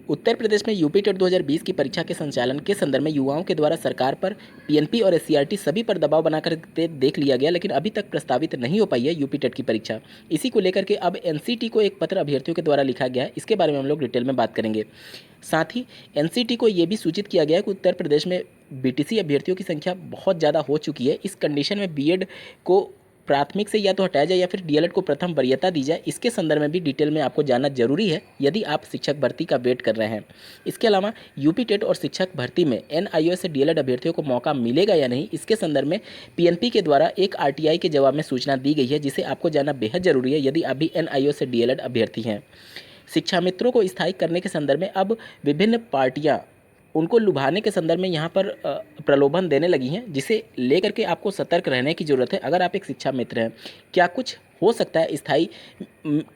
उत्तर प्रदेश में UP TET 2020 की परीक्षा के संचालन के संदर्भ में युवाओं के द्वारा सरकार पर पीएनपी और एससीईआरटी सभी पर दबाव बनाकर देख लिया गया, लेकिन अभी तक प्रस्तावित नहीं हो पाई है यूपी टेट की परीक्षा। इसी को लेकर के अब एनसीटी को एक पत्र अभ्यर्थियों के द्वारा लिखा गया है। इसके बारे में हम लोग डिटेल में बात करेंगे। साथ ही एनसीटी को ये भी सूचित किया गया है कि उत्तर प्रदेश में बीटीसी अभ्यर्थियों की संख्या बहुत ज़्यादा हो चुकी है। इस कंडीशन में बीएड को प्राथमिक से या तो हटाया जाए या फिर डीएलएड को प्रथम वरीयता दी जाए। इसके संदर्भ में भी डिटेल में आपको जानना जरूरी है यदि आप शिक्षक भर्ती का वेट कर रहे हैं। इसके अलावा यूपी टेट और शिक्षक भर्ती में एनआईओ से डीएलएड अभ्यर्थियों को मौका मिलेगा या नहीं, इसके संदर्भ में पीएनपी के द्वारा एक आरटीआई के जवाब में सूचना दी गई है, जिसे आपको जानना बेहद जरूरी है यदि आप भी एनआईओ से डीएलएड अभ्यर्थी हैं। शिक्षा मित्रों को स्थायी करने के संदर्भ में अब विभिन्न पार्टियां उनको लुभाने के संदर्भ में यहाँ पर प्रलोभन देने लगी हैं, जिसे लेकर के आपको सतर्क रहने की ज़रूरत है। अगर आप एक शिक्षा मित्र हैं, क्या कुछ हो सकता है स्थायी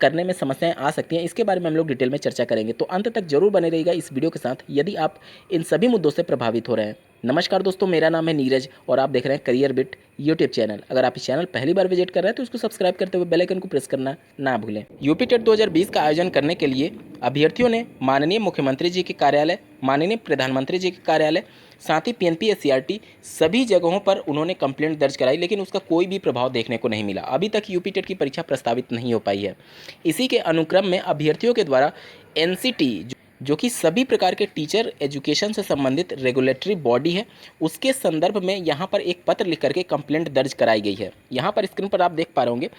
करने में समस्याएं आ सकती हैं, इसके बारे में हम लोग डिटेल में चर्चा करेंगे। तो अंत तक जरूर बने रहिएगा इस वीडियो के साथ यदि आप इन सभी मुद्दों से प्रभावित हो रहे हैं। नमस्कार दोस्तों, मेरा नाम है नीरज और आप देख रहे हैं करियर बिट यूट्यूब चैनल। अगर आप इस चैनल पहली बार विजिट कर रहे हैं तो उसको सब्सक्राइब करते हुए बेल आइकन को प्रेस करना ना भूलें। यूपी टेट 2020 का आयोजन करने के लिए अभ्यर्थियों ने माननीय मुख्यमंत्री जी के कार्यालय, माननीय प्रधानमंत्री जी के कार्यालय, साथ ही पीएनपी एससीईआरटी सभी जगहों पर उन्होंने कंप्लेंट दर्ज कराई, लेकिन उसका कोई भी प्रभाव देखने को नहीं मिला। अभी तक यूपी टेट की परीक्षा प्रस्तावित नहीं हो पाई है। इसी के अनुक्रम में अभ्यर्थियों के द्वारा एनसीटी, जो कि सभी प्रकार के टीचर एजुकेशन से संबंधित रेगुलेटरी बॉडी है, उसके संदर्भ में यहाँ पर एक पत्र लिख करके कंप्लेंट दर्ज कराई गई है। यहाँ पर स्क्रीन पर आप देख पा रहे होंगे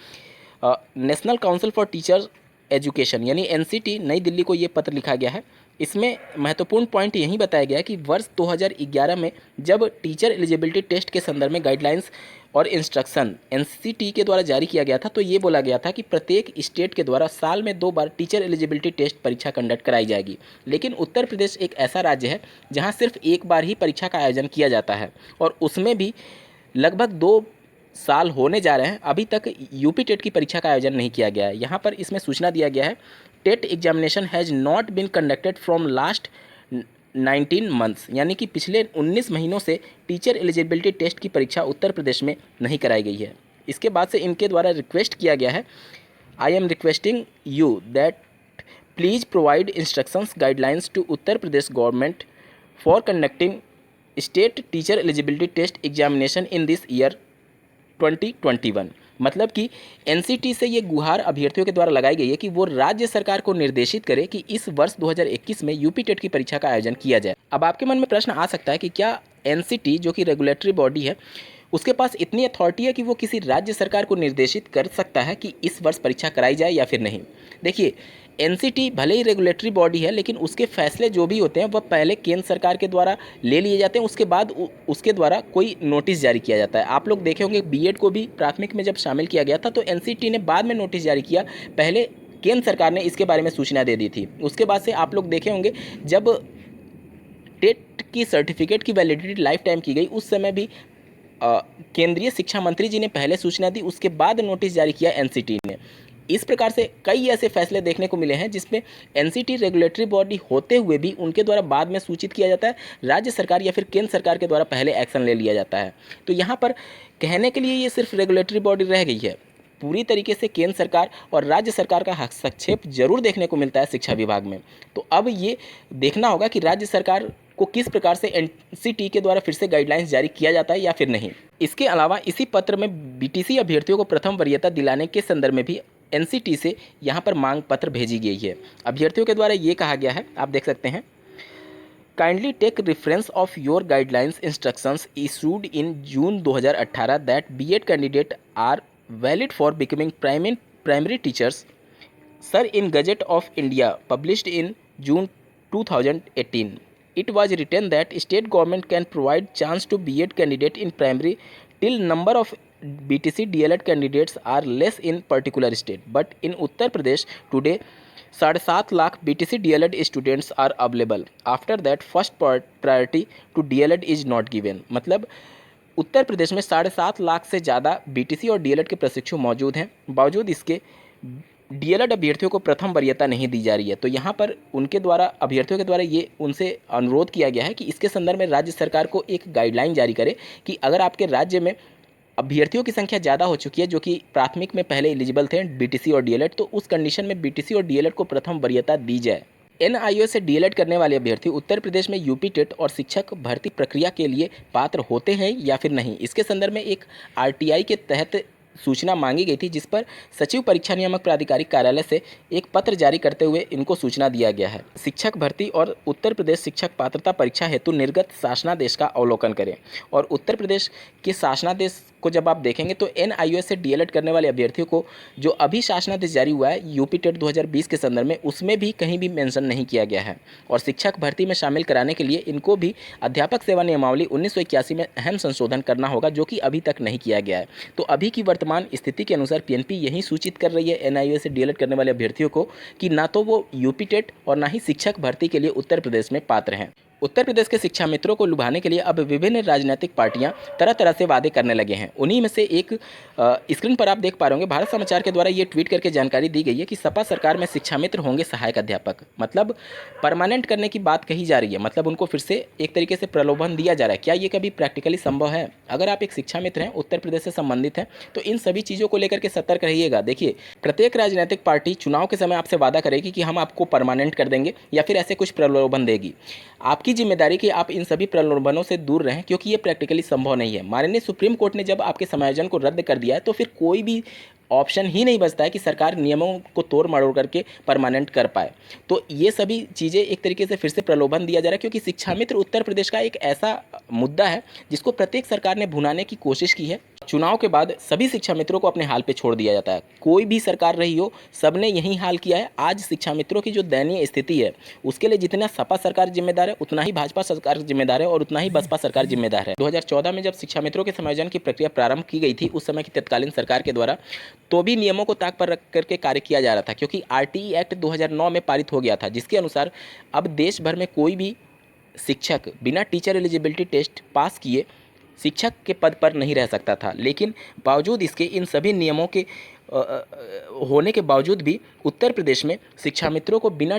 national council for teacher education यानी एनसीटी नई दिल्ली को ये पत्र लिखा गया है। इसमें महत्वपूर्ण पॉइंट यही बताया गया है कि वर्ष 2011 में जब टीचर एलिजिबिलिटी टेस्ट के संदर्भ में गाइडलाइंस और इंस्ट्रक्शन एनसीटी के द्वारा जारी किया गया था, तो ये बोला गया था कि प्रत्येक स्टेट के द्वारा साल में 2 बार टीचर एलिजिबिलिटी टेस्ट परीक्षा कंडक्ट कराई जाएगी। लेकिन उत्तर प्रदेश एक ऐसा राज्य है जहाँ सिर्फ एक बार ही परीक्षा का आयोजन किया जाता है और उसमें भी लगभग 2 साल होने जा रहे हैं, अभी तक यूपी टेट की परीक्षा का आयोजन नहीं किया गया है। यहाँ पर इसमें सूचना दिया गया है, TET examination has not been conducted from last 19 months, यानी कि पिछले 19 महीनों से टीचर एलिजिबिलिटी टेस्ट की परीक्षा उत्तर प्रदेश में नहीं कराई गई है। इसके बाद से इनके द्वारा रिक्वेस्ट किया गया है, I am requesting you that please provide instructions guidelines to Uttar Pradesh government for conducting state teacher eligibility test examination in this year 2021। मतलब कि एनसीटी से ये गुहार अभ्यर्थियों के द्वारा लगाई गई है कि वो राज्य सरकार को निर्देशित करे कि इस वर्ष 2021 में यूपी टेट की परीक्षा का आयोजन किया जाए। अब आपके मन में प्रश्न आ सकता है कि क्या एनसीटी, जो कि रेगुलेटरी बॉडी है, उसके पास इतनी अथॉरिटी है कि वो किसी राज्य सरकार को निर्देशित कर सकता है कि इस वर्ष परीक्षा कराई जाए या फिर नहीं। देखिए, एनसीटी भले ही रेगुलेटरी बॉडी है, लेकिन उसके फैसले जो भी होते हैं वह पहले केंद्र सरकार के द्वारा ले लिए जाते हैं, उसके बाद उसके द्वारा कोई नोटिस जारी किया जाता है। आप लोग देखे होंगे बीएड को भी प्राथमिक में जब शामिल किया गया था तो एनसीटी ने बाद में नोटिस जारी किया, पहले केंद्र सरकार ने इसके बारे में सूचना दे दी थी। उसके बाद से आप लोग देखे होंगे जब टेट की सर्टिफिकेट की वैलिडिटी लाइफ टाइम की गई, उस समय भी केंद्रीय शिक्षा मंत्री जी ने पहले सूचना दी, उसके बाद नोटिस जारी किया एनसीटी ने। इस प्रकार से कई ऐसे फैसले देखने को मिले हैं जिसमें एनसीटी रेगुलेटरी बॉडी होते हुए भी उनके द्वारा बाद में सूचित किया जाता है, राज्य सरकार या फिर केंद्र सरकार के द्वारा पहले एक्शन ले लिया जाता है। तो यहाँ पर कहने के लिए ये सिर्फ रेगुलेटरी बॉडी रह गई है। पूरी तरीके से केंद्र सरकार और राज्य सरकार का हस्तक्षेप जरूर देखने को मिलता है शिक्षा विभाग में। तो अब ये देखना होगा कि राज्य सरकार को किस प्रकार से एनसीटी के द्वारा फिर से गाइडलाइंस जारी किया जाता है या फिर नहीं। इसके अलावा इसी पत्र में बीटीसी अभ्यर्थियों को प्रथम वरीयता दिलाने के संदर्भ में भी एनसीटी से यहाँ पर मांग पत्र भेजी गई है। अभ्यर्थियों के द्वारा ये कहा गया है, आप देख सकते हैं, kindly take reference of your guidelines instructions issued in June 2018 that BEd candidate are valid for becoming primary teachers sir in gazette of India published in June 2018. It was written that state government can provide chance to B.Ed candidate in primary till number of BTC DLED candidates are less in particular state. But in Uttar Pradesh today 7.5 lakh BTC DLED students are available. After that first priority to DLED is not given. मतलब उत्तर प्रदेश में 7.5 लाख से ज़्यादा BTC और DElEd के प्रशिक्षु मौजूद हैं, बावजूद इसके डीएलएड अभ्यर्थियों को प्रथम वरीयता नहीं दी जा रही है। तो यहाँ पर उनके द्वारा अभ्यर्थियों के द्वारा ये उनसे अनुरोध किया गया है कि इसके संदर्भ में राज्य सरकार को एक गाइडलाइन जारी करे कि अगर आपके राज्य में अभ्यर्थियों की संख्या ज़्यादा हो चुकी है जो कि प्राथमिक में पहले एलिजिबल थे बीटीसी और डीएलएड, तो उस कंडीशन में बीटीसी और डीएलएड को प्रथम वरीयता दी जाए। एनआईओ से डीएलएड करने वाले अभ्यर्थी उत्तर प्रदेश में यूपी टेट और शिक्षक भर्ती प्रक्रिया के लिए पात्र होते हैं या फिर नहीं, इसके संदर्भ में एक आरटीआई के तहत सूचना मांगी गई थी, जिस पर सचिव परीक्षा नियामक प्राधिकारी कार्यालय से एक पत्र जारी करते हुए इनको सूचना दिया गया है। शिक्षक भर्ती और उत्तर प्रदेश शिक्षक पात्रता परीक्षा हेतु निर्गत शासनादेश का अवलोकन करें। और उत्तर प्रदेश के शासनादेश को जब आप देखेंगे तो एनआईओ से डीएलएड करने वाले अभ्यर्थियों को जो अभी शासनादेश जारी हुआ है यूपी टेट 2020 के संदर्भ में, उसमें भी कहीं भी मेंशन नहीं किया गया है। और शिक्षक भर्ती में शामिल कराने के लिए इनको भी अध्यापक सेवा नियमावली 1981 में अहम संशोधन करना होगा, जो कि अभी तक नहीं किया गया है। तो अभी की वर्तमान स्थिति के अनुसार पीएनपी यही सूचित कर रही है एनआईओ से डीएलएड करने वाले अभ्यर्थियों को कि ना तो वो यूपी टेट और ना ही शिक्षक भर्ती के लिए उत्तर प्रदेश में पात्र हैं। उत्तर प्रदेश के शिक्षा मित्रों को लुभाने के लिए अब विभिन्न राजनीतिक पार्टियां तरह तरह से वादे करने लगे हैं। उन्हीं में से एक स्क्रीन पर आप देख पा रहे होंगे, भारत समाचार के द्वारा ये ट्वीट करके जानकारी दी गई है कि सपा सरकार में शिक्षा मित्र होंगे सहायक अध्यापक। मतलब परमानेंट करने की बात कही जा रही है, मतलब उनको फिर से एक तरीके से प्रलोभन दिया जा रहा है। क्या ये कभी प्रैक्टिकली संभव है? अगर आप एक शिक्षा मित्र हैं, उत्तर प्रदेश से संबंधित हैं, तो इन सभी चीज़ों को लेकर के सतर्क रहिएगा। देखिए, प्रत्येक राजनीतिक पार्टी चुनाव के समय आपसे वादा करेगी कि हम आपको परमानेंट कर देंगे या फिर ऐसे कुछ प्रलोभन देगी। आपकी जिम्मेदारी कि आप इन सभी प्रलोभनों से दूर रहें, क्योंकि ये प्रैक्टिकली संभव नहीं है। माननीय सुप्रीम कोर्ट ने जब आपके समायोजन को रद्द कर दिया है तो फिर कोई भी ऑप्शन ही नहीं बचता है कि सरकार नियमों को तोड़ मरोड़ करके परमानेंट कर पाए। तो ये सभी चीज़ें एक तरीके से फिर से प्रलोभन दिया जा रहा है, क्योंकि शिक्षा मित्र उत्तर प्रदेश का एक ऐसा मुद्दा है जिसको प्रत्येक सरकार ने भुनाने की कोशिश की है। चुनाव के बाद सभी शिक्षा मित्रों को अपने हाल पे छोड़ दिया जाता है। कोई भी सरकार रही हो, सबने यही हाल किया है। आज शिक्षा मित्रों की जो दयनीय स्थिति है, उसके लिए जितना सपा सरकार जिम्मेदार है, उतना ही भाजपा सरकार जिम्मेदार है और उतना ही बसपा सरकार जिम्मेदार है। 2014 में जब शिक्षा मित्रों के समायोजन की प्रक्रिया प्रारंभ की गई थी, उस समय की तत्कालीन सरकार के द्वारा तो भी नियमों को ताक पर रख करके कार्य किया जा रहा था, क्योंकि आरटीई एक्ट 2009 में पारित हो गया था, जिसके अनुसार अब देश भर में कोई भी शिक्षक बिना टीचर एलिजिबिलिटी टेस्ट पास किए शिक्षक के पद पर नहीं रह सकता था। लेकिन बावजूद इसके, इन सभी नियमों के होने के बावजूद भी उत्तर प्रदेश में शिक्षा मित्रों को बिना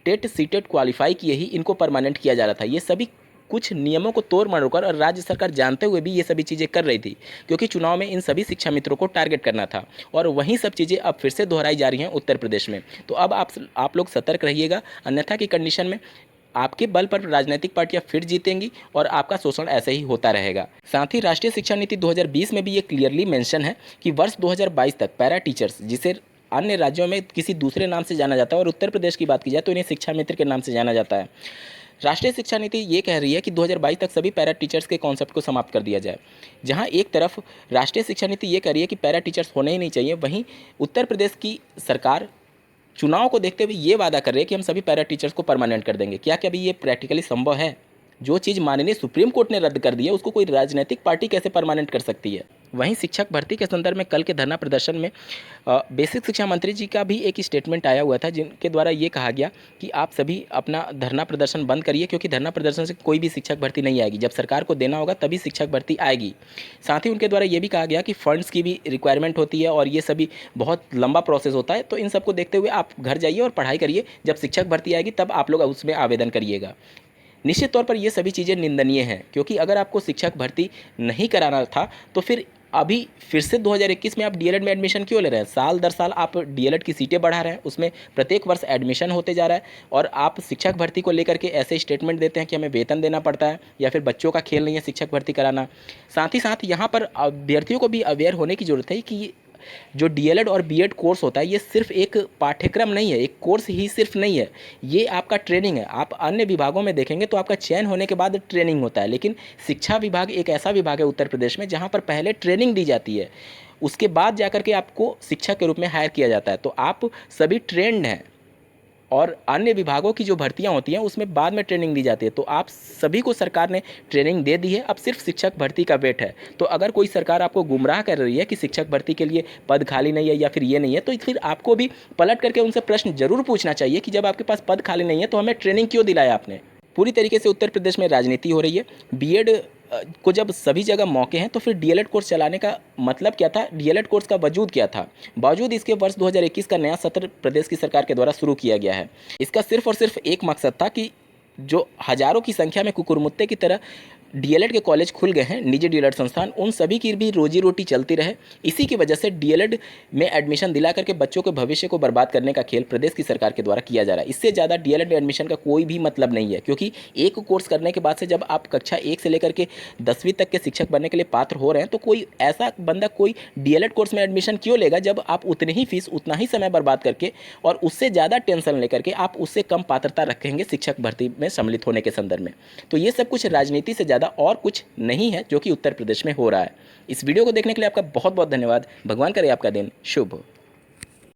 टेट सीटेट क्वालिफाई किए ही इनको परमानेंट किया जा रहा था। ये सभी कुछ नियमों को तोड़ मरोड़ कर, और राज्य सरकार जानते हुए भी ये सभी चीज़ें कर रही थी, क्योंकि चुनाव में इन सभी शिक्षा मित्रों को टारगेट करना था। और वहीं सब चीज़ें अब फिर से दोहराई जा रही हैं उत्तर प्रदेश में। तो अब आप लोग सतर्क रहिएगा, अन्यथा की कंडीशन में आपके बल पर राजनीतिक पार्टियां फिर जीतेंगी और आपका शोषण ऐसे ही होता रहेगा। साथ ही राष्ट्रीय शिक्षा नीति 2020 में भी ये क्लियरली मेंशन है कि वर्ष 2022 तक पैरा टीचर्स, जिसे अन्य राज्यों में किसी दूसरे नाम से जाना जाता है और उत्तर प्रदेश की बात की जाए तो इन्हें शिक्षा मित्र के नाम से जाना जाता है। राष्ट्रीय शिक्षा नीति ये कह रही है कि 2022 तक सभी पैरा टीचर्स के कॉन्सेप्ट को समाप्त कर दिया जाए। जहां एक तरफ राष्ट्रीय शिक्षा नीति ये कह रही है कि पैरा टीचर्स होने ही नहीं चाहिए, वहीं उत्तर प्रदेश की सरकार चुनाव को देखते हुए ये वादा कर रहे हैं कि हम सभी पैरा टीचर्स को परमानेंट कर देंगे। क्या कभी ये प्रैक्टिकली संभव है? जो चीज़ माननीय सुप्रीम कोर्ट ने रद्द कर दी है, उसको कोई राजनीतिक पार्टी कैसे परमानेंट कर सकती है? वहीं शिक्षक भर्ती के संदर्भ में कल के धरना प्रदर्शन में बेसिक शिक्षा मंत्री जी का भी एक स्टेटमेंट आया हुआ था, जिनके द्वारा ये कहा गया कि आप सभी अपना धरना प्रदर्शन बंद करिए, क्योंकि धरना प्रदर्शन से कोई भी शिक्षक भर्ती नहीं आएगी। जब सरकार को देना होगा तभी शिक्षक भर्ती आएगी। साथ ही उनके द्वारा ये भी कहा गया कि फंड्स की भी रिक्वायरमेंट होती है और ये सभी बहुत लंबा प्रोसेस होता है। तो इन सबको देखते हुए आप घर जाइए और पढ़ाई करिए, जब शिक्षक भर्ती आएगी तब आप लोग उसमें आवेदन करिएगा। निश्चित तौर पर ये सभी चीज़ें निंदनीय हैं, क्योंकि अगर आपको शिक्षक भर्ती नहीं कराना था तो फिर अभी फिर से 2021 में आप डीएलएड में एडमिशन क्यों ले रहे हैं? साल दर साल आप डीएलएड की सीटें बढ़ा रहे हैं, उसमें प्रत्येक वर्ष एडमिशन होते जा रहा है, और आप शिक्षक भर्ती को लेकर के ऐसे स्टेटमेंट देते हैं कि हमें वेतन देना पड़ता है या फिर बच्चों का खेल नहीं है शिक्षक भर्ती कराना। साथ ही साथ यहाँ पर अभ्यर्थियों को भी अवेयर होने की ज़रूरत है कि जो डीएलएड और बीएड कोर्स होता है, ये सिर्फ एक पाठ्यक्रम नहीं है, एक कोर्स ही सिर्फ नहीं है, ये आपका ट्रेनिंग है। आप अन्य विभागों में देखेंगे तो आपका चयन होने के बाद ट्रेनिंग होता है, लेकिन शिक्षा विभाग एक ऐसा विभाग है उत्तर प्रदेश में जहाँ पर पहले ट्रेनिंग दी जाती है, उसके बाद जाकर के आपको शिक्षक के रूप में हायर किया जाता है। तो आप सभी ट्रेंड हैं, और अन्य विभागों की जो भर्तियां होती हैं उसमें बाद में ट्रेनिंग दी जाती है। तो आप सभी को सरकार ने ट्रेनिंग दे दी है, अब सिर्फ शिक्षक भर्ती का वेट है। तो अगर कोई सरकार आपको गुमराह कर रही है कि शिक्षक भर्ती के लिए पद खाली नहीं है या फिर ये नहीं है, तो फिर आपको भी पलट करके उनसे प्रश्न जरूर पूछना चाहिए कि जब आपके पास पद खाली नहीं है तो हमें ट्रेनिंग क्यों दिलाया आपने। पूरी तरीके से उत्तर प्रदेश में राजनीति हो रही है। बीएड को जब सभी जगह मौके हैं तो फिर डीएलएड कोर्स चलाने का मतलब क्या था, डीएलएड कोर्स का वजूद क्या था? बावजूद इसके वर्ष 2021 का नया सत्र प्रदेश की सरकार के द्वारा शुरू किया गया है। इसका सिर्फ और सिर्फ एक मकसद था कि जो हजारों की संख्या में कुकुरमुत्ते की तरह डीएलएड के कॉलेज खुल गए हैं, निजी डीएलएड संस्थान, उन सभी की भी रोजी रोटी चलती रहे। इसी की वजह से डीएलएड में एडमिशन दिला करके बच्चों के भविष्य को बर्बाद करने का खेल प्रदेश की सरकार के द्वारा किया जा रहा है। इससे ज़्यादा डीएलएड में एडमिशन का कोई भी मतलब नहीं है, क्योंकि एक कोर्स करने के बाद से जब आप कक्षा 1 से लेकर के 10वीं तक के शिक्षक बनने के लिए पात्र हो रहे हैं, तो कोई ऐसा बंदा कोई डीएलएड कोर्स में एडमिशन क्यों लेगा, जब आप उतनी ही फीस, उतना ही समय बर्बाद करके और उससे ज़्यादा टेंशन लेकर के आप उससे कम पात्रता रखेंगे शिक्षक भर्ती में सम्मिलित होने के संदर्भ में। तो ये सब कुछ राजनीति से ज़्यादा और कुछ नहीं है जो कि उत्तर प्रदेश में हो रहा है। इस वीडियो को देखने के लिए आपका बहुत बहुत धन्यवाद। भगवान करे आपका दिन शुभ हो।